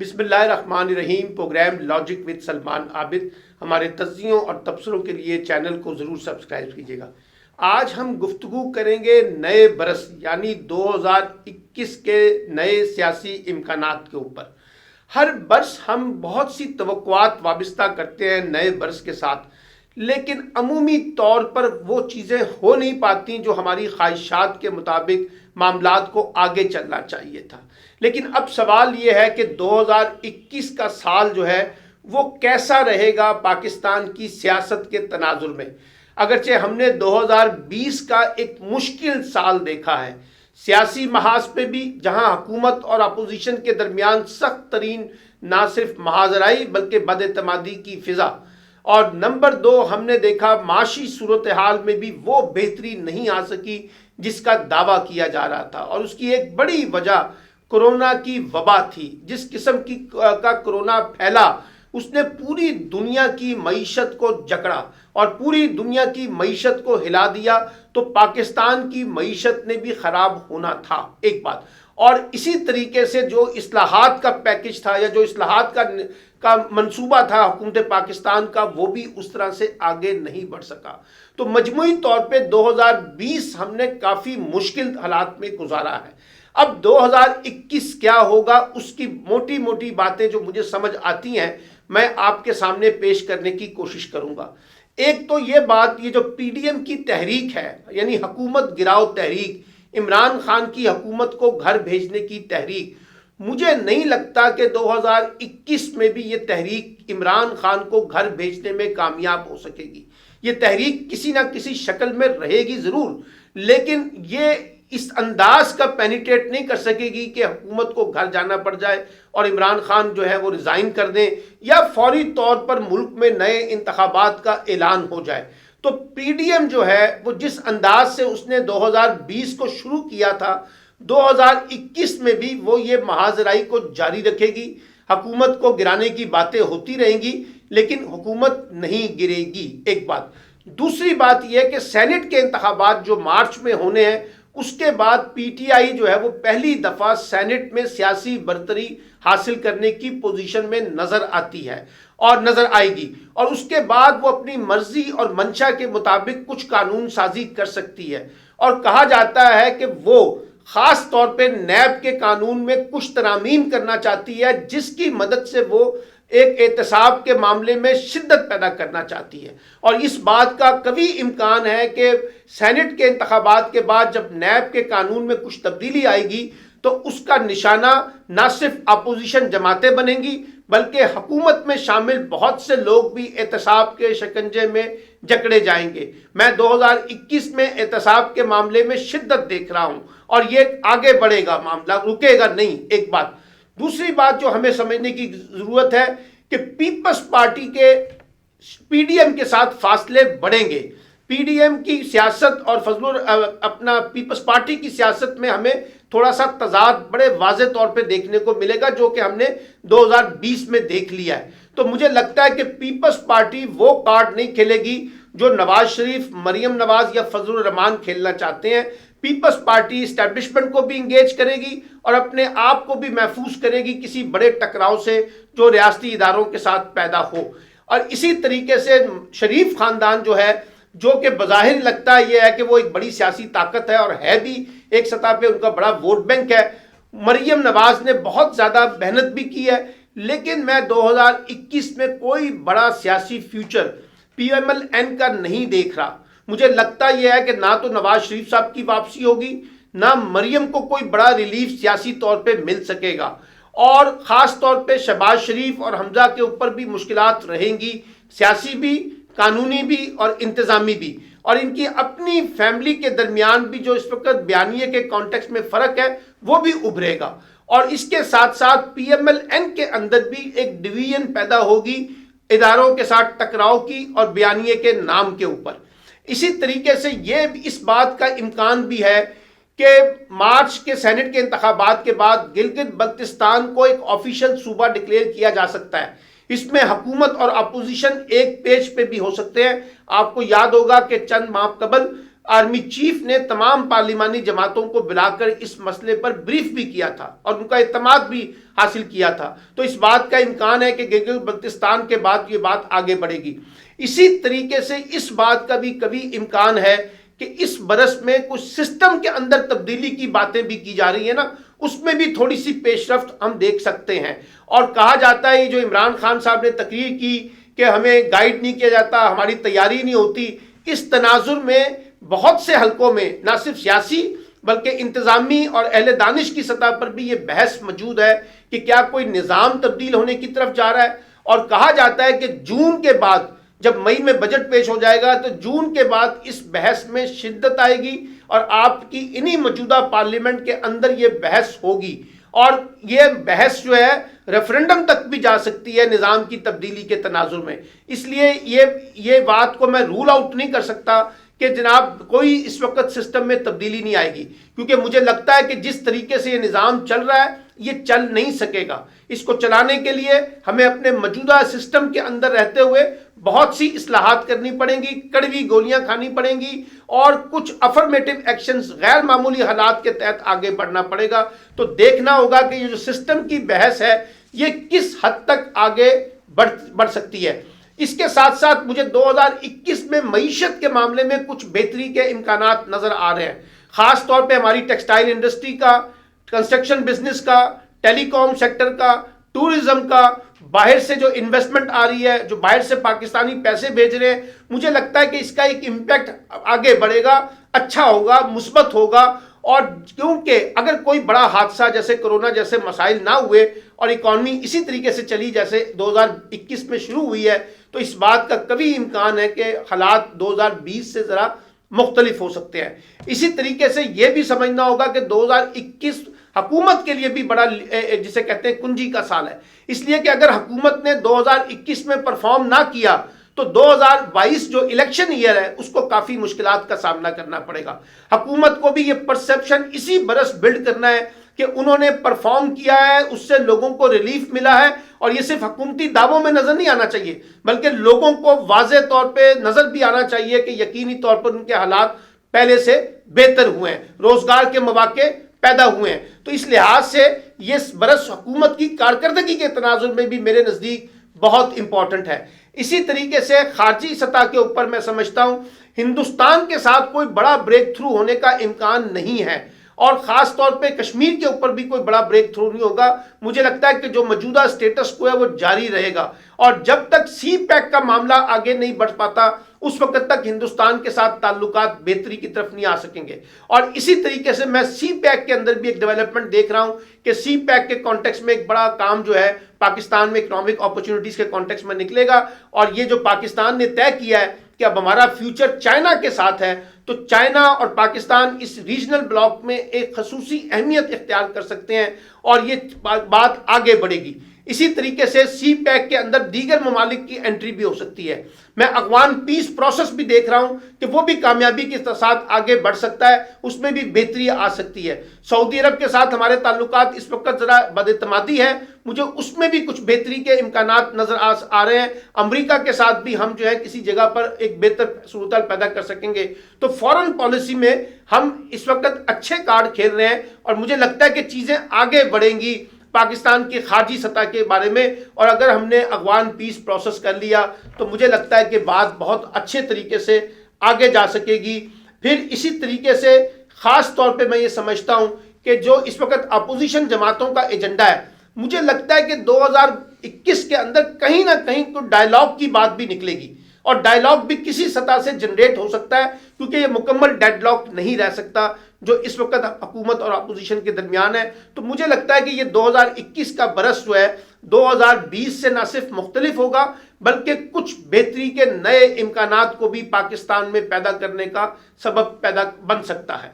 بسم اللہ الرحمن الرحیم۔ پروگرام لاجک وتھ سلمان عابد، ہمارے تجزیوں اور تبصروں کے لیے چینل کو ضرور سبسکرائب کیجیے گا۔ آج ہم گفتگو کریں گے نئے برس یعنی 2021 کے نئے سیاسی امکانات کے اوپر۔ ہر برس ہم بہت سی توقعات وابستہ کرتے ہیں نئے برس کے ساتھ، لیکن عمومی طور پر وہ چیزیں ہو نہیں پاتی جو ہماری خواہشات کے مطابق معاملات کو آگے چلنا چاہیے تھا۔ لیکن اب سوال یہ ہے کہ 2021 کا سال جو ہے وہ کیسا رہے گا پاکستان کی سیاست کے تناظر میں۔ اگرچہ ہم نے 2020 کا ایک مشکل سال دیکھا ہے سیاسی محاذ پہ بھی، جہاں حکومت اور اپوزیشن کے درمیان سخت ترین نہ صرف محاذرائی بلکہ بد اعتمادی کی فضا، اور نمبر 2 ہم نے دیکھا معاشی صورتحال میں بھی وہ بہتری نہیں آ سکی جس کا دعویٰ کیا جا رہا تھا، اور اس کی ایک بڑی وجہ کورونا کی وبا تھی۔ جس قسم کا کورونا پھیلا اس نے پوری دنیا کی معیشت کو جکڑا اور پوری دنیا کی معیشت کو ہلا دیا، تو پاکستان کی معیشت نے بھی خراب ہونا تھا ایک بات۔ اور اسی طریقے سے جو اصلاحات کا پیکج تھا یا جو اصلاحات کا منصوبہ تھا حکومت پاکستان کا، وہ بھی اس طرح سے آگے نہیں بڑھ سکا۔ تو مجموعی طور پہ 2020 ہم نے کافی مشکل حالات میں گزارا ہے۔ اب 2021 کیا ہوگا، اس کی موٹی موٹی باتیں جو مجھے سمجھ آتی ہیں میں آپ کے سامنے پیش کرنے کی کوشش کروں گا۔ ایک تو یہ بات، یہ جو پی ڈی ایم کی تحریک ہے یعنی حکومت گراؤ تحریک، عمران خان کی حکومت کو گھر بھیجنے کی تحریک، مجھے نہیں لگتا کہ 2021 میں بھی یہ تحریک عمران خان کو گھر بھیجنے میں کامیاب ہو سکے گی۔ یہ تحریک کسی نہ کسی شکل میں رہے گی ضرور، لیکن یہ اس انداز کا پینیٹریٹ نہیں کر سکے گی کہ حکومت کو گھر جانا پڑ جائے اور عمران خان جو ہے وہ ریزائن کر دیں یا فوری طور پر ملک میں نئے انتخابات کا اعلان ہو جائے۔ تو پی ڈی ایم جو ہے وہ جس انداز سے اس نے 2020 کو شروع کیا تھا، 2021 میں بھی وہ یہ محاذرائی کو جاری رکھے گی۔ حکومت کو گرانے کی باتیں ہوتی رہیں گی لیکن حکومت نہیں گرے گی، ایک بات۔ دوسری بات یہ کہ سینٹ کے انتخابات جو مارچ میں ہونے ہیں، اس کے بعد پی ٹی آئی جو ہے وہ پہلی دفعہ سینٹ میں سیاسی برتری حاصل کرنے کی پوزیشن میں نظر آتی ہے اور نظر آئے گی، اور اس کے بعد وہ اپنی مرضی اور منشا کے مطابق کچھ قانون سازی کر سکتی ہے، اور کہا جاتا ہے کہ وہ خاص طور پہ نیب کے قانون میں کچھ ترامیم کرنا چاہتی ہے جس کی مدد سے وہ ایک احتساب کے معاملے میں شدت پیدا کرنا چاہتی ہے۔ اور اس بات کا قوی امکان ہے کہ سینٹ کے انتخابات کے بعد جب نیب کے قانون میں کچھ تبدیلی آئے گی تو اس کا نشانہ نہ صرف اپوزیشن جماعتیں بنیں گی بلکہ حکومت میں شامل بہت سے لوگ بھی احتساب کے شکنجے میں جکڑے جائیں گے۔ میں 2021 میں احتساب کے معاملے میں شدت دیکھ رہا ہوں اور یہ آگے بڑھے گا، معاملہ رکے گا نہیں، ایک بات۔ دوسری بات جو ہمیں سمجھنے کی ضرورت ہے کہ پیپلز پارٹی کے پی ڈی ایم کے ساتھ فاصلے بڑھیں گے۔ پی ڈی ایم کی سیاست اور اپنا پیپلز پارٹی کی سیاست میں ہمیں تھوڑا سا تضاد بڑے واضح طور پہ دیکھنے کو ملے گا، جو کہ ہم نے 2020 میں دیکھ لیا ہے۔ تو مجھے لگتا ہے کہ پیپلز پارٹی وہ کارڈ نہیں کھیلے گی جو نواز شریف، مریم نواز یا فضل الرحمان کھیلنا چاہتے ہیں۔ پیپلز پارٹی اسٹیبلشمنٹ کو بھی انگیج کرے گی اور اپنے آپ کو بھی محفوظ کرے گی کسی بڑے ٹکراؤ سے جو ریاستی اداروں کے ساتھ پیدا ہو۔ اور اسی طریقے سے شریف خاندان جو ہے، جو کہ بظاہر لگتا ہے یہ ہے کہ وہ ایک بڑی سیاسی طاقت ہے اور ہے بھی، ایک سطح پہ ان کا بڑا ووٹ بینک ہے۔ مریم نواز نے بہت زیادہ محنت بھی کی ہے، لیکن میں 2021 میں کوئی بڑا سیاسی future P M L N کا نہیں دیکھ رہا۔ مجھے لگتا یہ ہے کہ نہ تو نواز شریف صاحب کی واپسی ہوگی، نہ مریم کو کوئی بڑا ریلیف سیاسی طور پہ مل سکے گا، اور خاص طور پہ شہباز شریف اور حمزہ کے اوپر بھی مشکلات رہیں گی، سیاسی بھی، قانونی بھی اور انتظامی بھی، اور ان کی اپنی فیملی کے درمیان بھی جو اس وقت بیانیے کے کانٹیکسٹ میں فرق ہے وہ بھی ابھرے گا، اور اس کے ساتھ ساتھ پی ایم ایل این کے اندر بھی ایک ڈویژن پیدا ہوگی اداروں کے ساتھ ٹکراؤ کی اور بیانیے کے نام کے اوپر۔ اسی طریقے سے یہ اس بات کا امکان بھی ہے کہ مارچ کے سینٹ کے انتخابات کے بعد گلگت بلتستان کو ایک آفیشل صوبہ ڈکلیئر کیا جا سکتا ہے۔ اس میں حکومت اور اپوزیشن ایک پیج پہ بھی ہو سکتے ہیں۔ آپ کو یاد ہوگا کہ چند ماہ قبل آرمی چیف نے تمام پارلیمانی جماعتوں کو بلا کر اس مسئلے پر بریف بھی کیا تھا اور ان کا اعتماد بھی حاصل کیا تھا، تو اس بات کا امکان ہے کہ گلگت بلتستان کے بعد یہ بات آگے بڑھے گی۔ اسی طریقے سے اس بات کا بھی کبھی امکان ہے کہ اس برس میں کچھ سسٹم کے اندر تبدیلی کی باتیں بھی کی جا رہی ہیں نا، اس میں بھی تھوڑی سی پیش رفت ہم دیکھ سکتے ہیں۔ اور کہا جاتا ہے، یہ جو عمران خان صاحب نے تقریر کی کہ ہمیں گائیڈ نہیں کیا جاتا، ہماری تیاری نہیں ہوتی، اس تناظر میں بہت سے حلقوں میں نہ صرف سیاسی بلکہ انتظامی اور اہل دانش کی سطح پر بھی یہ بحث موجود ہے کہ کیا کوئی نظام تبدیل ہونے کی طرف جا رہا ہے۔ اور کہا جاتا ہے کہ جون کے بعد جب مئی میں بجٹ پیش ہو جائے گا تو جون کے بعد اس بحث میں شدت آئے گی اور آپ کی انہی موجودہ پارلیمنٹ کے اندر یہ بحث ہوگی، اور یہ بحث جو ہے ریفرنڈم تک بھی جا سکتی ہے نظام کی تبدیلی کے تناظر میں۔ اس لیے یہ بات کو میں رول آؤٹ نہیں کر سکتا کہ جناب کوئی اس وقت سسٹم میں تبدیلی نہیں آئے گی، کیونکہ مجھے لگتا ہے کہ جس طریقے سے یہ نظام چل رہا ہے یہ چل نہیں سکے گا۔ اس کو چلانے کے لیے ہمیں اپنے موجودہ سسٹم کے اندر رہتے ہوئے بہت سی اصلاحات کرنی پڑیں گی، کڑوی گولیاں کھانی پڑیں گی، اور کچھ افرمیٹو ایکشنز غیر معمولی حالات کے تحت آگے بڑھنا پڑے گا۔ تو دیکھنا ہوگا کہ یہ جو سسٹم کی بحث ہے یہ کس حد تک آگے بڑھ سکتی ہے۔ اس کے ساتھ ساتھ مجھے 2021 میں معیشت کے معاملے میں کچھ بہتری کے امکانات نظر آ رہے ہیں، خاص طور پہ ہماری ٹیکسٹائل انڈسٹری کا، کنسٹرکشن بزنس کا، ٹیلی کام سیکٹر کا، ٹورزم کا، باہر سے جو انویسٹمنٹ آ رہی ہے، جو باہر سے پاکستانی پیسے بھیج رہے ہیں، مجھے لگتا ہے کہ اس کا ایک امپیکٹ آگے بڑھے گا، اچھا ہوگا، مثبت ہوگا۔ اور کیونکہ اگر کوئی بڑا حادثہ جیسے کرونا جیسے مسائل نہ ہوئے اور اکانومی اسی طریقے سے چلی جیسے 2021 میں شروع ہوئی ہے، تو اس بات کا کبھی امکان ہے کہ حالات 2020 سے ذرا مختلف ہو سکتے ہیں۔ اسی طریقے سے یہ بھی سمجھنا ہوگا کہ 2021 حکومت کے لیے بھی بڑا جسے کہتے ہیں کنجی کا سال ہے، اس لیے کہ اگر حکومت نے 2021 میں پرفارم نہ کیا تو 2022 جو الیکشن ایئر ہے اس کو کافی مشکلات کا سامنا کرنا پڑے گا۔ حکومت کو بھی یہ پرسپشن اسی برس بلڈ کرنا ہے کہ انہوں نے پرفارم کیا ہے، اس سے لوگوں کو ریلیف ملا ہے، اور یہ صرف حکومتی دعووں میں نظر نہیں آنا چاہیے بلکہ لوگوں کو واضح طور پہ نظر بھی آنا چاہیے کہ یقینی طور پر ان کے حالات پہلے سے بہتر ہوئے ہیں، روزگار کے مواقع پیدا ہوئے ہیں۔ تو اس لحاظ سے یہ برس حکومت کی کارکردگی کے تناظر میں بھی میرے نزدیک بہت امپورٹنٹ ہے۔ اسی طریقے سے خارجی سطح کے اوپر میں سمجھتا ہوں ہندوستان کے ساتھ کوئی بڑا بریک تھرو ہونے کا امکان نہیں ہے، اور خاص طور پہ کشمیر کے اوپر بھی کوئی بڑا بریک تھرو نہیں ہوگا۔ مجھے لگتا ہے کہ جو موجودہ سٹیٹس کو ہے وہ جاری رہے گا، اور جب تک سی پیک کا معاملہ آگے نہیں بڑھ پاتا اس وقت تک ہندوستان کے ساتھ تعلقات بہتری کی طرف نہیں آ سکیں گے۔ اور اسی طریقے سے میں سی پیک کے اندر بھی ایک ڈیولپمنٹ دیکھ رہا ہوں کہ سی پیک کے کانٹیکس میں ایک بڑا کام جو ہے پاکستان میں اکنامک اپرچونٹیز کے کانٹیکس میں نکلے گا، اور یہ جو پاکستان نے طے کیا ہے کہ اب ہمارا فیوچر چائنا کے ساتھ ہے، تو چائنا اور پاکستان اس ریجنل بلاک میں ایک خصوصی اہمیت اختیار کر سکتے ہیں، اور یہ بات آگے بڑھے گی۔ اسی طریقے سے سی پیک کے اندر دیگر ممالک کی انٹری بھی ہو سکتی ہے۔ میں افغان پیس پروسیس بھی دیکھ رہا ہوں کہ وہ بھی کامیابی کے ساتھ آگے بڑھ سکتا ہے، اس میں بھی بہتری آ سکتی ہے۔ سعودی عرب کے ساتھ ہمارے تعلقات اس وقت ذرا بد-اعتمادی ہے، مجھے اس میں بھی کچھ بہتری کے امکانات نظر آ رہے ہیں۔ امریکہ کے ساتھ بھی ہم جو ہے کسی جگہ پر ایک بہتر صورتحال پیدا کر سکیں گے۔ تو فورن پالیسی میں ہم اس وقت اچھے کارڈ کھیل رہے ہیں، اور مجھے لگتا ہے کہ چیزیں آگے بڑھیں گی پاکستان کی خارجی سطح کے بارے میں، اور اگر ہم نے افغان پیس پروسیس کر لیا تو مجھے لگتا ہے کہ بات بہت اچھے طریقے سے آگے جا سکے گی۔ پھر اسی طریقے سے خاص طور پہ میں یہ سمجھتا ہوں کہ جو اس وقت اپوزیشن جماعتوں کا ایجنڈا ہے، مجھے لگتا ہے کہ 2021 کے اندر کہیں نہ کہیں کوئی ڈائیلاگ کی بات بھی نکلے گی، اور ڈائیلاگ بھی کسی سطح سے جنریٹ ہو سکتا ہے، کیونکہ یہ مکمل ڈیڈ لاک نہیں رہ سکتا جو اس وقت حکومت اور اپوزیشن کے درمیان ہے۔ تو مجھے لگتا ہے کہ یہ 2021 کا برس جو ہے 2020 سے نہ صرف مختلف ہوگا بلکہ کچھ بہتری کے نئے امکانات کو بھی پاکستان میں پیدا کرنے کا سبب بن سکتا ہے۔